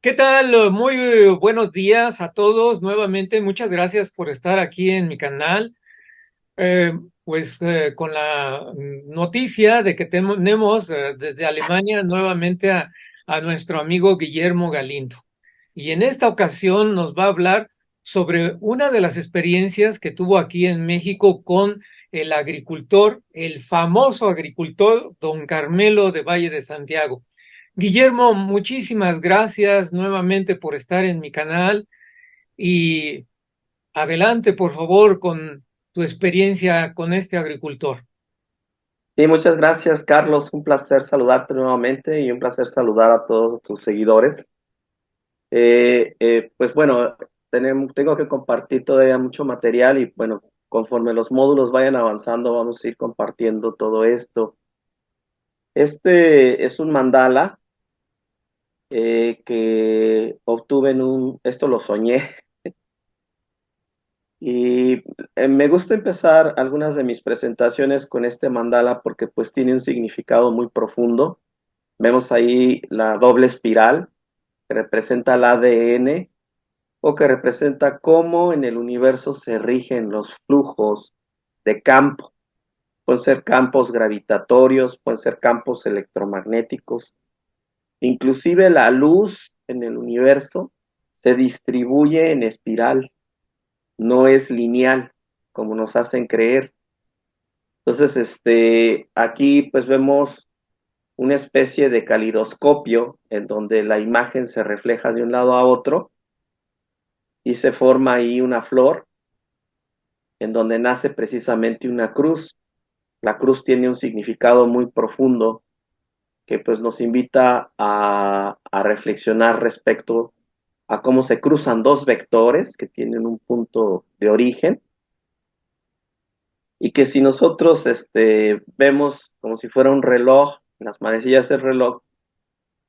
¿Qué tal? Muy buenos días a todos. Nuevamente, muchas gracias por estar aquí en mi canal. Con la noticia de que tenemos desde Alemania nuevamente a nuestro amigo Guillermo Galindo. Y en esta ocasión nos va a hablar sobre una de las experiencias que tuvo aquí en México con el agricultor, el famoso agricultor don Carmelo de Valle de Santiago. Guillermo, muchísimas gracias nuevamente por estar en mi canal y adelante, por favor, con tu experiencia con este agricultor. Sí, muchas gracias, Carlos. Un placer saludarte nuevamente y un placer saludar a todos tus seguidores. Pues bueno, tengo que compartir todavía mucho material y bueno, conforme los módulos vayan avanzando, vamos a ir compartiendo todo esto. Este es un mandala que obtuve esto lo soñé y me gusta empezar algunas de mis presentaciones con este mandala porque pues tiene un significado muy profundo. Vemos ahí la doble espiral que representa el ADN o que representa cómo en el universo se rigen los flujos de campo. Pueden ser campos gravitatorios, pueden ser campos electromagnéticos. Inclusive la luz en el universo se distribuye en espiral, no es lineal, como nos hacen creer. Entonces, aquí pues vemos una especie de calidoscopio en donde la imagen se refleja de un lado a otro y se forma ahí una flor en donde nace precisamente una cruz. La cruz tiene un significado muy profundo que pues nos invita a reflexionar respecto a cómo se cruzan dos vectores que tienen un punto de origen y que si nosotros vemos como si fuera un reloj, las manecillas del reloj,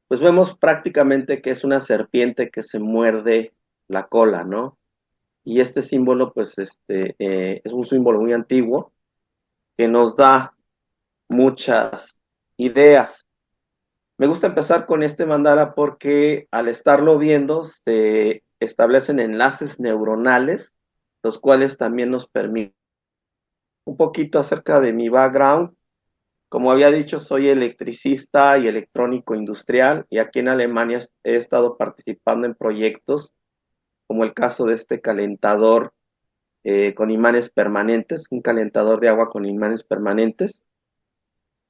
pues vemos prácticamente que es una serpiente que se muerde la cola, ¿no? Y este símbolo, pues, es un símbolo muy antiguo que nos da muchas ideas. Me gusta empezar con este mandala porque al estarlo viendo se establecen enlaces neuronales, los cuales también nos permiten un poquito acerca de mi background. Como había dicho, soy electricista y electrónico industrial y aquí en Alemania he estado participando en proyectos como el caso de este calentador con imanes permanentes, un calentador de agua con imanes permanentes.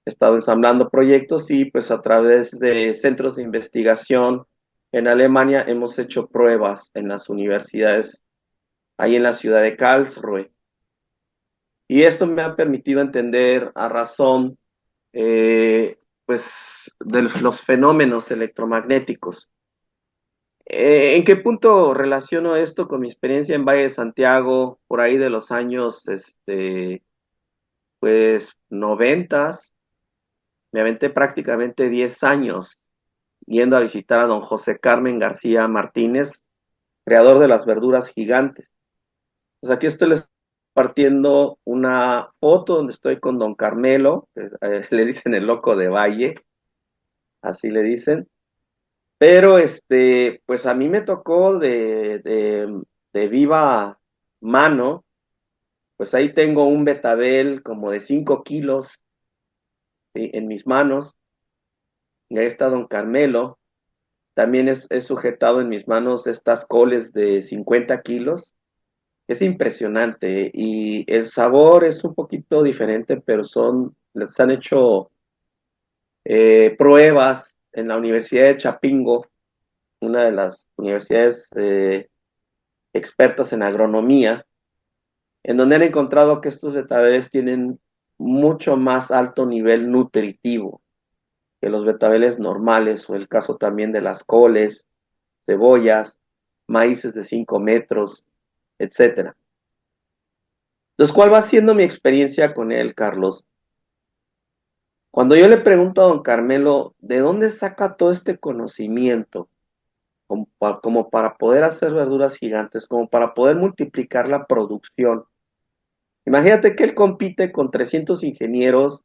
He estado ensamblando proyectos y pues a través de centros de investigación en Alemania hemos hecho pruebas en las universidades, ahí en la ciudad de Karlsruhe. Y esto me ha permitido entender a razón pues de los fenómenos electromagnéticos. ¿En qué punto relaciono esto con mi experiencia en Valle de Santiago por ahí de los años pues noventas? Me aventé prácticamente 10 años yendo a visitar a don José Carmen García Martínez, creador de las verduras gigantes. Pues aquí estoy les partiendo una foto donde estoy con don Carmelo, le dicen el loco de Valle, así le dicen. Pero pues a mí me tocó de viva mano, pues ahí tengo un betabel como de 5 kilos, ¿sí?, en mis manos, y ahí está don Carmelo. También es sujetado en mis manos estas coles de 50 kilos. Es impresionante y el sabor es un poquito diferente, pero les han hecho pruebas en la Universidad de Chapingo, una de las universidades expertas en agronomía, en donde han encontrado que estos betabeles tienen mucho más alto nivel nutritivo que los betabeles normales, o el caso también de las coles, cebollas, maíces de 5 metros, etcétera. Entonces, ¿cuál va siendo mi experiencia con él, Carlos? Cuando yo le pregunto a don Carmelo, ¿de dónde saca todo este conocimiento? Como para poder hacer verduras gigantes, como para poder multiplicar la producción. Imagínate que él compite con 300 ingenieros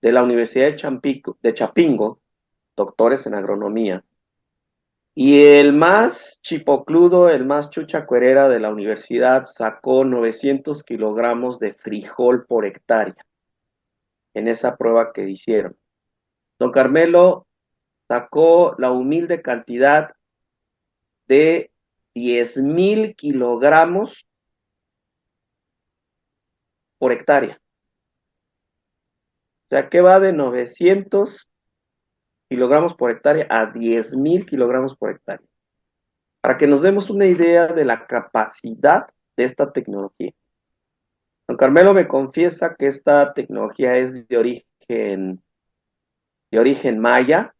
de la Universidad de Chapingo, doctores en agronomía, Y el más chipocludo, el más chucha cuerera de la universidad sacó 900 kilogramos de frijol por hectárea en esa prueba que hicieron. Don Carmelo sacó la humilde cantidad de 10,000 kilogramos por hectárea. O sea que va de 900 kilogramos por hectárea a 10,000 kilogramos por hectárea. Para que nos demos una idea de la capacidad de esta tecnología. Don Carmelo me confiesa que esta tecnología es de origen maya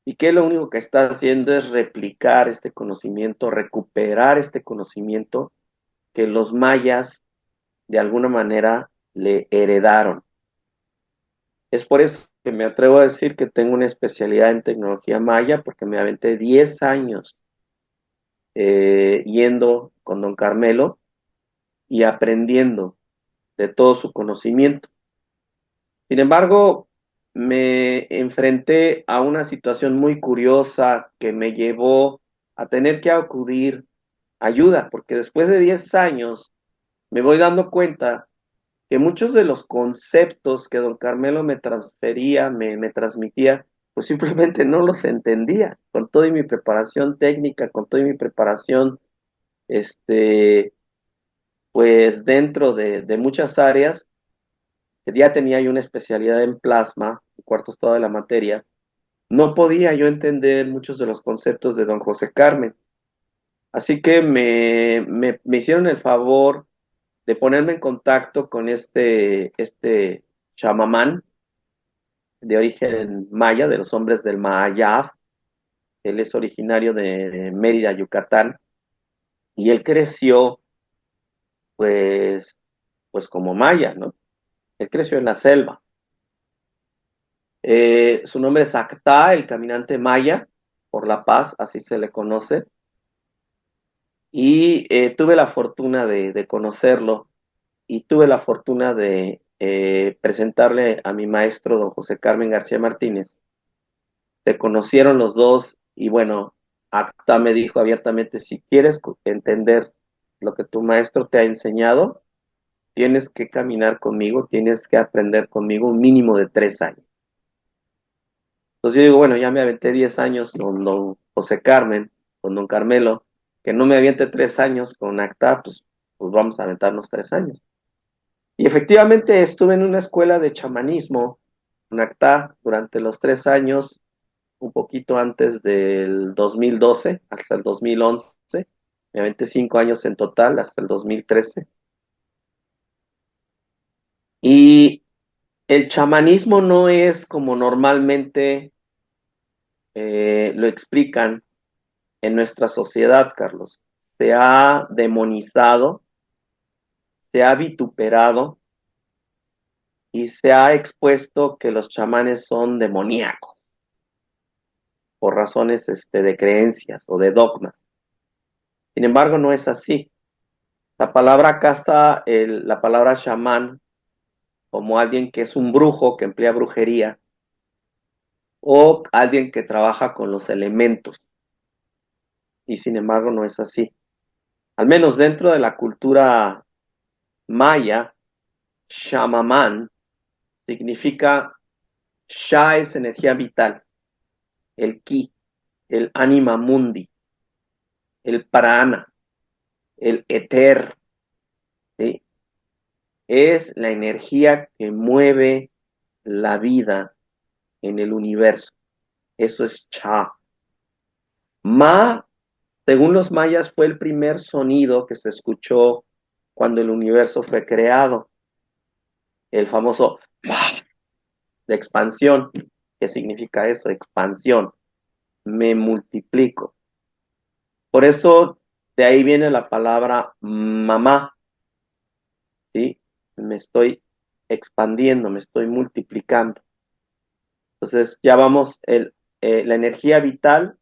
y que lo único que está haciendo es replicar este conocimiento, recuperar este conocimiento que los mayas de alguna manera le heredaron. Es por eso que me atrevo a decir que tengo una especialidad en tecnología maya, porque me aventé 10 años yendo con don Carmelo y aprendiendo de todo su conocimiento. Sin embargo, me enfrenté a una situación muy curiosa que me llevó a tener que acudir a ayuda, porque después de 10 años me voy dando cuenta que muchos de los conceptos que don Carmelo me transfería, me transmitía, pues simplemente no los entendía, con toda mi preparación técnica, con toda mi preparación, este, pues dentro de muchas áreas, que ya tenía yo una especialidad en plasma, el cuarto estado de la materia, no podía yo entender muchos de los conceptos de don José Carmen. Así que me hicieron el favor de ponerme en contacto con este chamamán de origen maya, de los hombres del Mayab. Él es originario de Mérida, Yucatán, y él creció, pues, pues como maya, ¿no? Él creció en la selva. Su nombre es Actá, el caminante maya, por la paz, así se le conoce, y tuve la fortuna de conocerlo y tuve la fortuna de presentarle a mi maestro, don José Carmen García Martínez. Se conocieron los dos y bueno, Acta me dijo abiertamente, si quieres entender lo que tu maestro te ha enseñado, tienes que caminar conmigo, tienes que aprender conmigo un mínimo de 3 años. Entonces yo digo, bueno, ya me aventé 10 años con don José Carmen, con don Carmelo, que no me aviente 3 años con Acta, pues vamos a aventarnos 3 años. Y efectivamente estuve en una escuela de chamanismo, en Acta, durante los 3 años, un poquito antes del 2012 hasta el 2011. Me aventé 5 años en total hasta el 2013. Y el chamanismo no es como normalmente lo explican en nuestra sociedad, Carlos. Se ha demonizado, se ha vituperado y se ha expuesto que los chamanes son demoníacos por razones de creencias o de dogmas. Sin embargo, no es así. La palabra casa, la palabra chamán, como alguien que es un brujo, que emplea brujería, o alguien que trabaja con los elementos. Y sin embargo, no es así. Al menos dentro de la cultura maya, chamamán significa sha es energía vital, el ki, el anima mundi, el prana, el éter, ¿sí? Es la energía que mueve la vida en el universo. Eso es cha. Ma, según los mayas, fue el primer sonido que se escuchó cuando el universo fue creado. El famoso de expansión. ¿Qué significa eso? Expansión. Me multiplico. Por eso, de ahí viene la palabra mamá. ¿Sí? Me estoy expandiendo, me estoy multiplicando. Entonces, ya vamos, la energía vital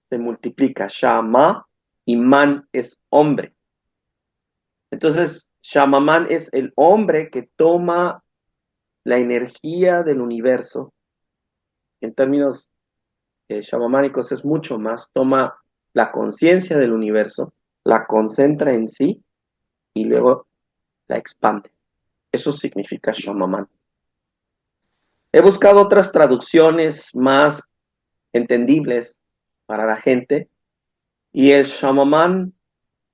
se multiplica. Shama y man es hombre. Entonces, Shamaman es el hombre que toma la energía del universo. En términos shamamánicos es mucho más. Toma la conciencia del universo, la concentra en sí y luego la expande. Eso significa Shamaman. He buscado otras traducciones más entendibles para la gente y el Shamaman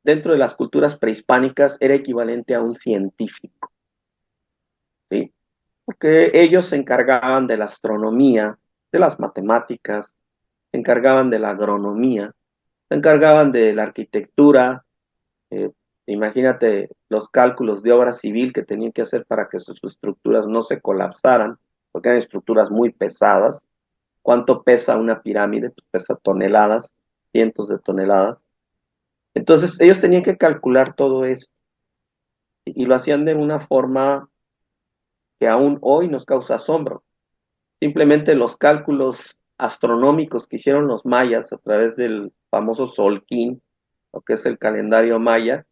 dentro de las culturas prehispánicas era equivalente a un científico, ¿sí? Porque ellos se encargaban de la astronomía, de las matemáticas, se encargaban de la agronomía, se encargaban de la arquitectura. eh, Imagínate los cálculos de obra civil que tenían que hacer para que sus estructuras no se colapsaran, porque eran estructuras muy pesadas. ¿Cuánto pesa una pirámide? Pues pesa toneladas, cientos de toneladas. Entonces ellos tenían que calcular todo eso y lo hacían de una forma que aún hoy nos causa asombro. Simplemente los cálculos astronómicos que hicieron los mayas a través del famoso Solquín, lo que es el calendario maya,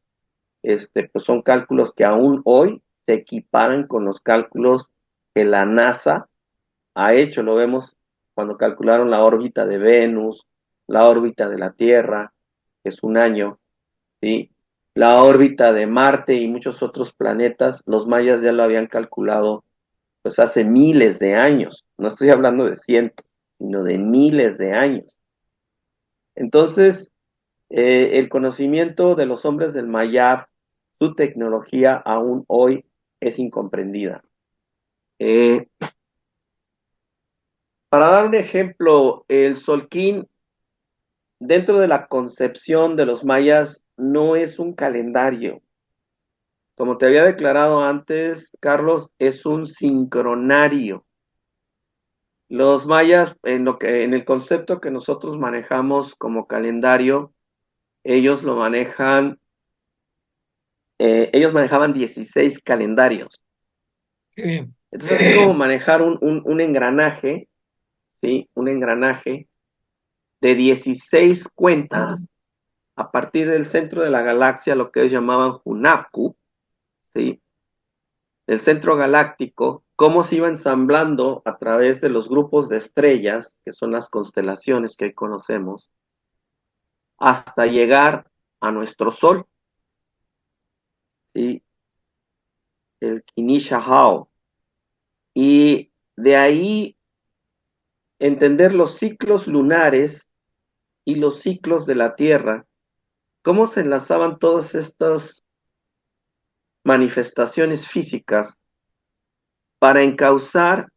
pues son cálculos que aún hoy se equiparan con los cálculos que la NASA ha hecho. Lo vemos cuando calcularon la órbita de Venus, la órbita de la Tierra, que es un año, ¿sí? La órbita de Marte y muchos otros planetas, los mayas ya lo habían calculado pues hace miles de años. No estoy hablando de cientos, sino de miles de años. Entonces, el conocimiento de los hombres del Mayab, su tecnología aún hoy es incomprendida. Eh, para dar un ejemplo, el Solquín, dentro de la concepción de los mayas, no es un calendario. Como te había declarado antes, Carlos, es un sincronario. Los mayas, en el concepto que nosotros manejamos como calendario, ellos lo manejan, ellos manejaban 16 calendarios. Sí. Entonces es como manejar un engranaje, ¿sí? Un engranaje de 16 cuentas a partir del centro de la galaxia, lo que ellos llamaban Hunapku, ¿sí? El centro galáctico, cómo se iba ensamblando a través de los grupos de estrellas, que son las constelaciones que hoy conocemos, hasta llegar a nuestro Sol, ¿sí? El Kinishahao. Y de ahí entender los ciclos lunares y los ciclos de la Tierra, cómo se enlazaban todas estas manifestaciones físicas para encauzar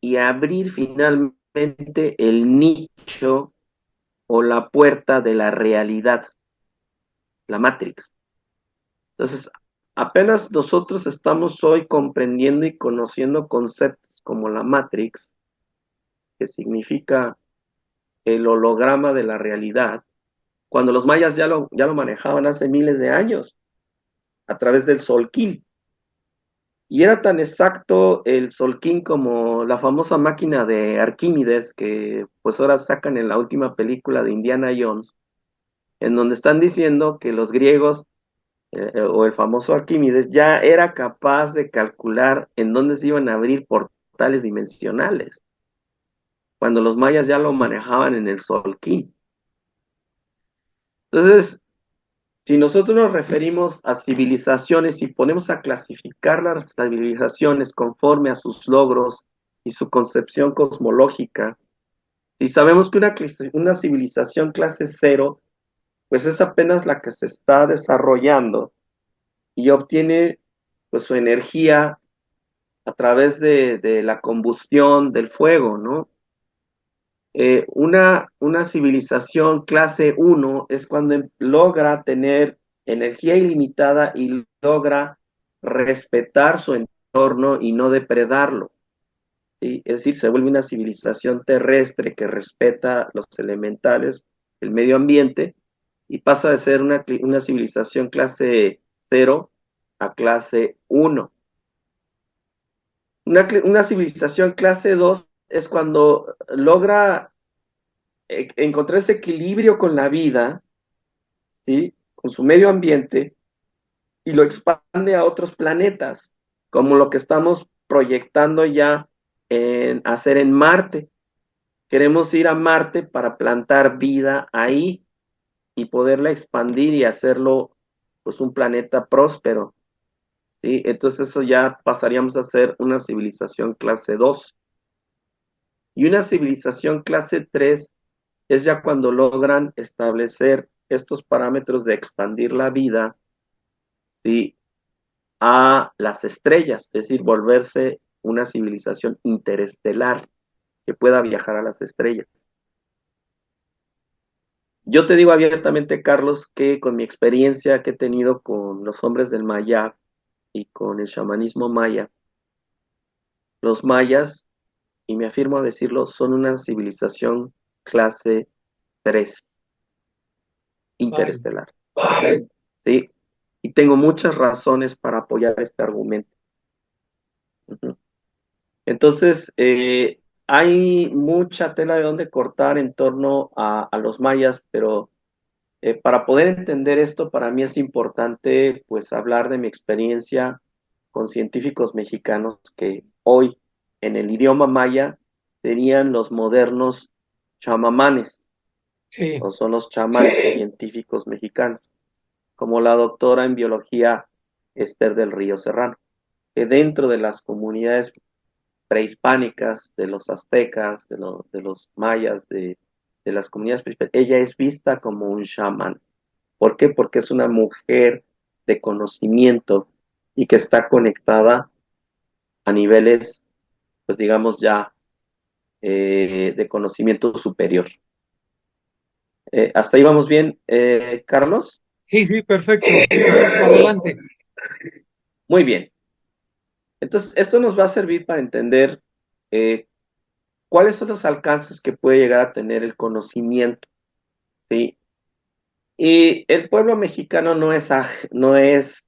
y abrir finalmente el nicho o la puerta de la realidad, la Matrix. Entonces, apenas nosotros estamos hoy comprendiendo y conociendo conceptos como la Matrix, que significa el holograma de la realidad, cuando los mayas ya lo manejaban hace miles de años a través del Solquín. Y era tan exacto el Solquín como la famosa máquina de Arquímedes que pues ahora sacan en la última película de Indiana Jones, en donde están diciendo que los griegos o el famoso Arquímedes ya era capaz de calcular en dónde se iban a abrir portales dimensionales, cuando los mayas ya lo manejaban en el Solquín. Entonces, si nosotros nos referimos a civilizaciones y ponemos a clasificar las civilizaciones conforme a sus logros y su concepción cosmológica, y sabemos que una civilización clase cero, pues es apenas la que se está desarrollando y obtiene pues su energía a través de la combustión del fuego, ¿no? Una civilización clase uno es cuando logra tener energía ilimitada y logra respetar su entorno y no depredarlo, ¿sí? Es decir, se vuelve una civilización terrestre que respeta los elementales, el medio ambiente, y pasa de ser una civilización clase cero a clase uno. Una civilización clase 2 es cuando logra encontrar ese equilibrio con la vida, ¿sí? Con su medio ambiente, y lo expande a otros planetas, como lo que estamos proyectando ya en hacer en Marte. Queremos ir a Marte para plantar vida ahí. y poderla expandir y hacerlo pues un planeta próspero, ¿sí? Entonces eso ya pasaríamos a ser una civilización clase 2. Y una civilización clase 3 es ya cuando logran establecer estos parámetros de expandir la vida, ¿sí?, a las estrellas, es decir, volverse una civilización interestelar que pueda viajar a las estrellas. Yo te digo abiertamente, Carlos, que con mi experiencia que he tenido con los hombres del Maya y con el chamanismo maya, los mayas, y me afirmo a decirlo, son una civilización clase 3 Vale. interestelar. ¿Sí? Y tengo muchas razones para apoyar este argumento. Ujú. Entonces, hay mucha tela de donde cortar en torno a los mayas, pero para poder entender esto, para mí es importante pues hablar de mi experiencia con científicos mexicanos que hoy en el idioma maya serían los modernos chamamanes, Sí, o son los chamanes científicos mexicanos, como la doctora en biología Esther del Río Serrano, que dentro de las comunidades prehispánicas, de los aztecas, de los mayas, de las comunidades prehispánicas, ella es vista como un chamán. ¿Por qué? Porque es una mujer de conocimiento y que está conectada a niveles, pues digamos ya, de conocimiento superior. ¿Hasta ahí vamos bien, Carlos? sí, sí, perfecto. Adelante. Muy bien. Entonces, esto nos va a servir para entender eh, cuáles son los alcances que puede llegar a tener el conocimiento, ¿sí? Y el pueblo mexicano no es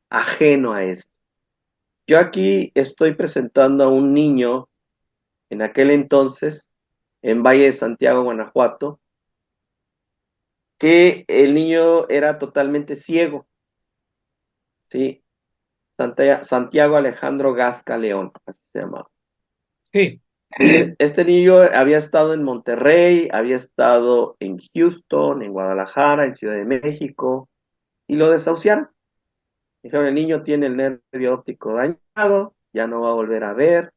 ajeno a esto. Yo aquí estoy presentando a un niño en aquel entonces, en Valle de Santiago, Guanajuato, que el niño era totalmente ciego, ¿sí? Santiago Alejandro Gasca León, así se llamaba. Sí, Este niño había estado en Monterrey, había estado en Houston, en Guadalajara, en Ciudad de México, y lo desahuciaron. Dijeron, el niño tiene el nervio óptico dañado, ya no va a volver a ver,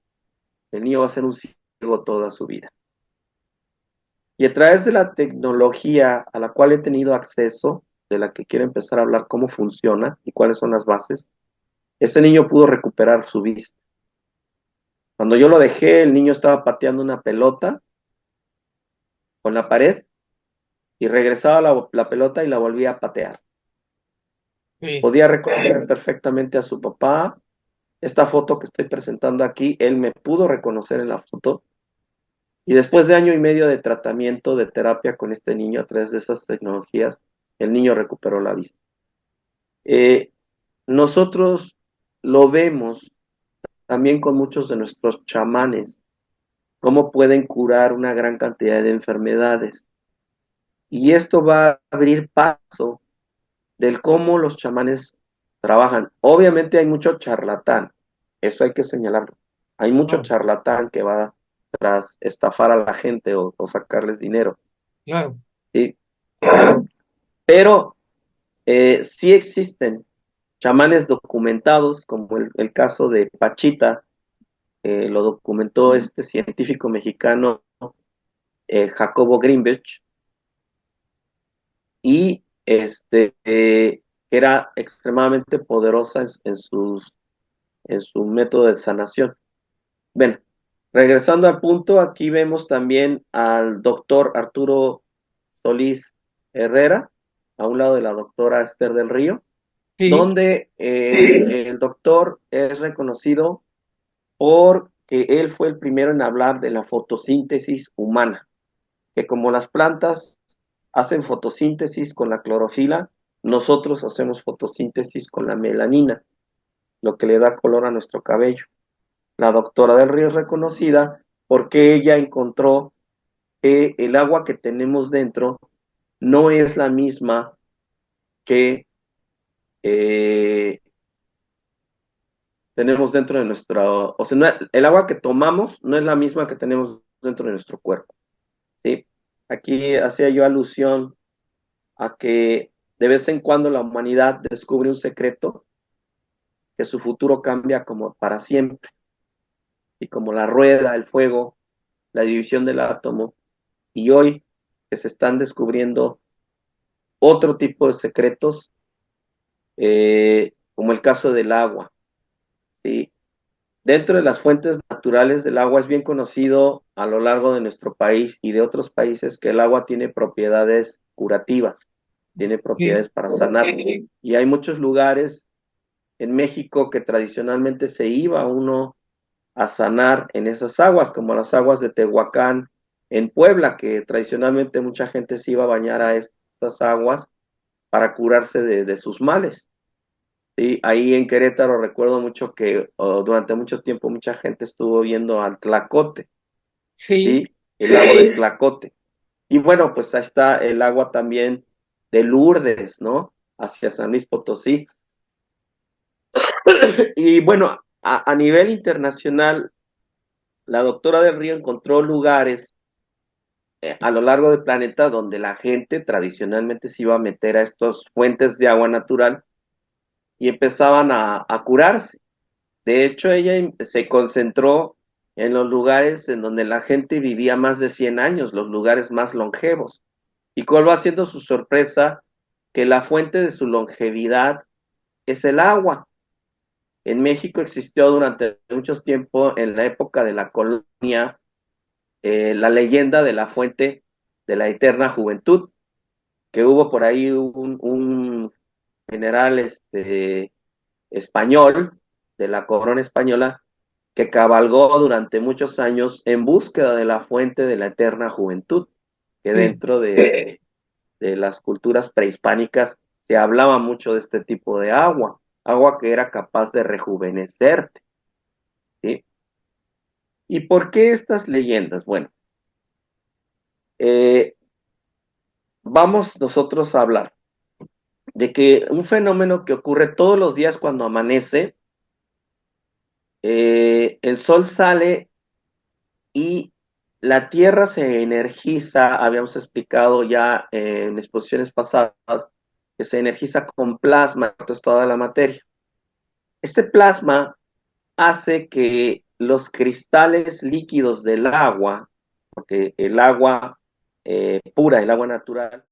el niño va a ser un ciego toda su vida. Y a través de la tecnología a la cual he tenido acceso, de la que quiero empezar a hablar cómo funciona y cuáles son las bases, ese niño pudo recuperar su vista. Cuando yo lo dejé, el niño estaba pateando una pelota con la pared y regresaba la pelota y la volvía a patear. sí. Podía reconocer perfectamente a su papá. Esta foto que estoy presentando aquí, él me pudo reconocer en la foto. Y después de año y medio de tratamiento, de terapia con este niño a través de esas tecnologías, el niño recuperó la vista. Eh, Nosotros lo vemos también con muchos de nuestros chamanes, cómo pueden curar una gran cantidad de enfermedades. Y esto va a abrir paso del cómo los chamanes trabajan. Obviamente hay mucho charlatán, eso hay que señalarlo. Hay mucho Claro, charlatán que va tras estafar a la gente o sacarles dinero, claro. ¿sí? Pero sí existen chamanes documentados, como el caso de Pachita, lo documentó este científico mexicano Jacobo Greenberg, y era extremadamente poderosa en su método de sanación. Bueno, regresando al punto, aquí vemos también al doctor Arturo Solís Herrera, a un lado de la doctora Esther del Río, Sí, donde el doctor es reconocido porque él fue el primero en hablar de la fotosíntesis humana, que como las plantas hacen fotosíntesis con la clorofila, nosotros hacemos fotosíntesis con la melanina, lo que le da color a nuestro cabello. La doctora del Río es reconocida porque ella encontró que el agua que tenemos dentro no es la misma que eh, tenemos dentro de nuestra, o sea, el agua que tomamos no es la misma que tenemos dentro de nuestro cuerpo, ¿sí? Aquí hacía yo alusión a que de vez en cuando la humanidad descubre un secreto, que su futuro cambia como para siempre, y como la rueda, el fuego, la división del átomo, y hoy que se están descubriendo otro tipo de secretos, como el caso del agua, ¿sí? Dentro de las fuentes naturales del agua es bien conocido a lo largo de nuestro país y de otros países que el agua tiene propiedades curativas, tiene Sí, propiedades para sanar. Y hay muchos lugares en México que tradicionalmente se iba uno a sanar en esas aguas, como las aguas de Tehuacán en Puebla, que tradicionalmente mucha gente se iba a bañar a estas aguas para curarse de sus males. Sí, ahí en Querétaro recuerdo mucho que durante mucho tiempo mucha gente estuvo viendo al Tlacote, sí, ¿sí? El lago del Tlacote. Y bueno, pues ahí está el agua también de Lourdes, ¿no? Hacia San Luis Potosí. Y bueno, a nivel internacional, la doctora del Río encontró lugares a lo largo del planeta donde la gente tradicionalmente se iba a meter a estas fuentes de agua natural y empezaban a curarse. De hecho, ella se concentró en los lugares en donde la gente vivía más de 100 años, los lugares más longevos. ¿Y cuál va siendo su sorpresa? Que la fuente de su longevidad es el agua. En México existió durante mucho tiempo, en la época de la colonia, la leyenda de la fuente de la eterna juventud, que hubo por ahí un general español de la corona española que cabalgó durante muchos años en búsqueda de la fuente de la eterna juventud, que sí. dentro de las culturas prehispánicas se hablaba mucho de este tipo de agua, agua que era capaz de rejuvenecerte, ¿sí? ¿Y por qué estas leyendas? Bueno, eh, vamos nosotros a hablar de que un fenómeno que ocurre todos los días cuando amanece, el sol sale y la Tierra se energiza, habíamos explicado ya en exposiciones pasadas, que se energiza con plasma, entonces toda la materia. Este plasma hace que los cristales líquidos del agua, porque el agua pura, el agua natural,